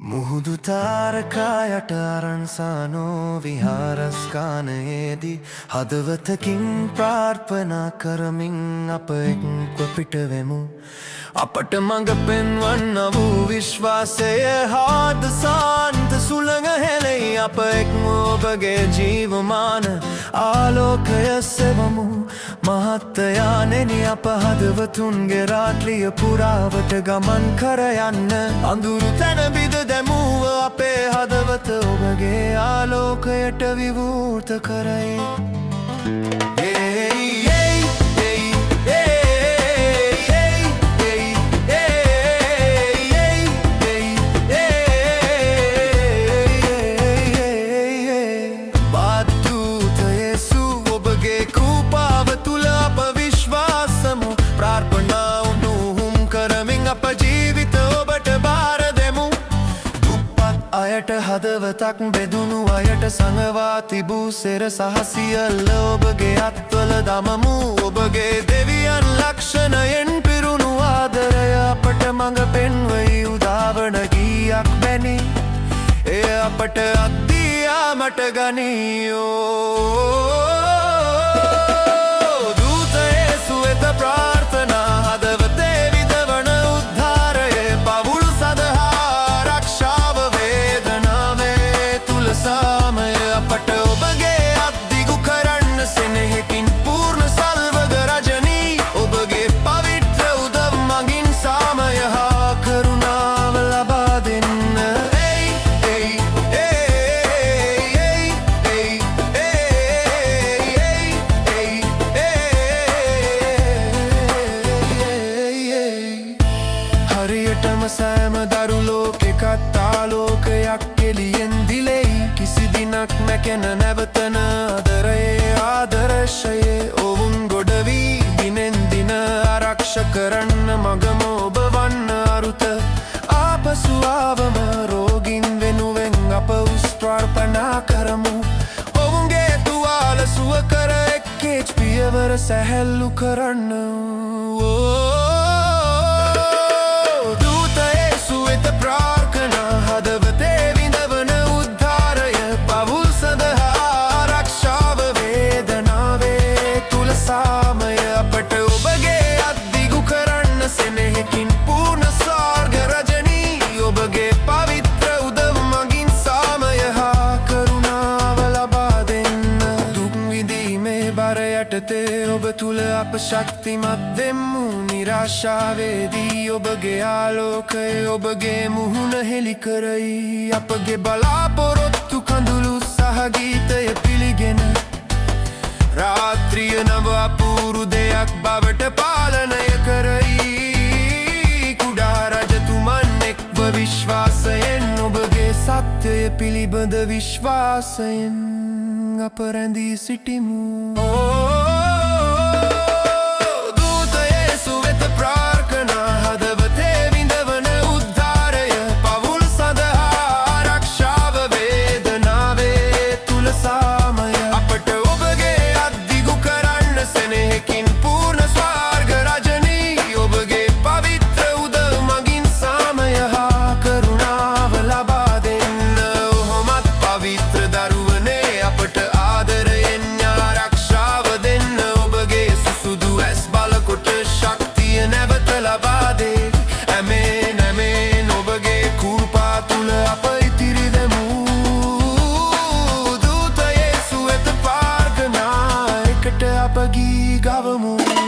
මුහුදු තාරකායට අරන්සානෝ විහාරස්ථානයේදී හදවතකින් ප්‍රාර්ථනා කරමින් අප එක්ව පිටවෙමු. අපට මඟ පෙන්වන්න වූ විශ්වාසය හාද සාන්ත සුළඟ හෙළෙයි. අප එක්ම ඔබගේ ජීවමාන ආලෝකය සෙවමු. මහත්තයාණෙනි, අප හදවතුන්ගේ රාත්‍රිය පුරාවට ගමන් කර යන්න. අඳුරු තැන බිඳ දැමුව අපේ හදවත ඔබගේ ආලෝකයට විවෘත කරයි. අයට හදවතක් බෙදුණු අයට සඟවා තිබූ සෙර සහ සියල්ල ඔබගේ අත්වල දමමු. ඔබගේ දෙවියන් ලක්ෂණයෙන් පිරුණු ආදරය අපට මඟ පෙන්වයි උදාවන ගීයක් වැනි. එය අපට අත්දියාමට ගනීයෝ. දූත යේසු වෙත ප්‍රාර්ථනා හදවතේ විදවන උද්ධාරය පවුල් සදහා ආරක්ෂාව වේදනාවේ තුල සාමය අපට ඔබගේ අත්දිගු කරන්න සෙනෙහකින් පූර්ණ සල්වග රජනී. ඔබගේ පවිත්‍ර උදව් මගින් සාමය හා කරුණාව ලබා දෙන්න. හරියටම සෑම දරු ලෝකෙකත් ආලෝකයක් එළියෙන් දිලෙයි. කිසි දිනක් නැකෙන නැවතන ආදරයේ ආදර්ශයේ ඔවුන් ගොඩවී දිනෙන් දින ආරක්ෂ කරන්න මගම ඔබ වන්න අරුත. ආපසු ආවම රෝගීන් වෙනුවෙන් අප උස් ප්‍රාර්ථනා කරමු. ඔවුන්ගේ තුවාල සුව කර එක්කේච් පියවර සැහැල්ලු කරන්න. ප්‍රාර්ථනා හදවතේ විඳවන උද්ධාරය පවුල් සදහා ආරක්ෂාව වේදනාවේ තුල සාමය අපට ඔබගේ අත්දිගු කරන්න සෙනෙහකින් පූර්ණ ස්වර්ග රජනී. ඔබගේ පවිත්‍ර උදව් මගින් සාමය හා කරුණාව ලබා දෙන්න. දුක් විඳීමේ බර යටතේ ඔබ තුල අප ශක්තිමත් වෙමු. නිරාශාවේදී ඔබගේ ආලෝකය ඔබගේ මුහුණ හෙළි කරයි. අපගේ බලාපොරොත්තු කඳුළු සහ ගීතය පිළිගෙන රාත්‍රිය නව අපූරු දෙයක් බවට පාලනය කරයි. කුඩා රජතුමන් එක්ව විශ්වාසයෙන් ඔබගේ සත්‍යය පිළිබඳ විශ්වාසයෙන් අප රැඳී සිටිමු. අප ගී ගවමු.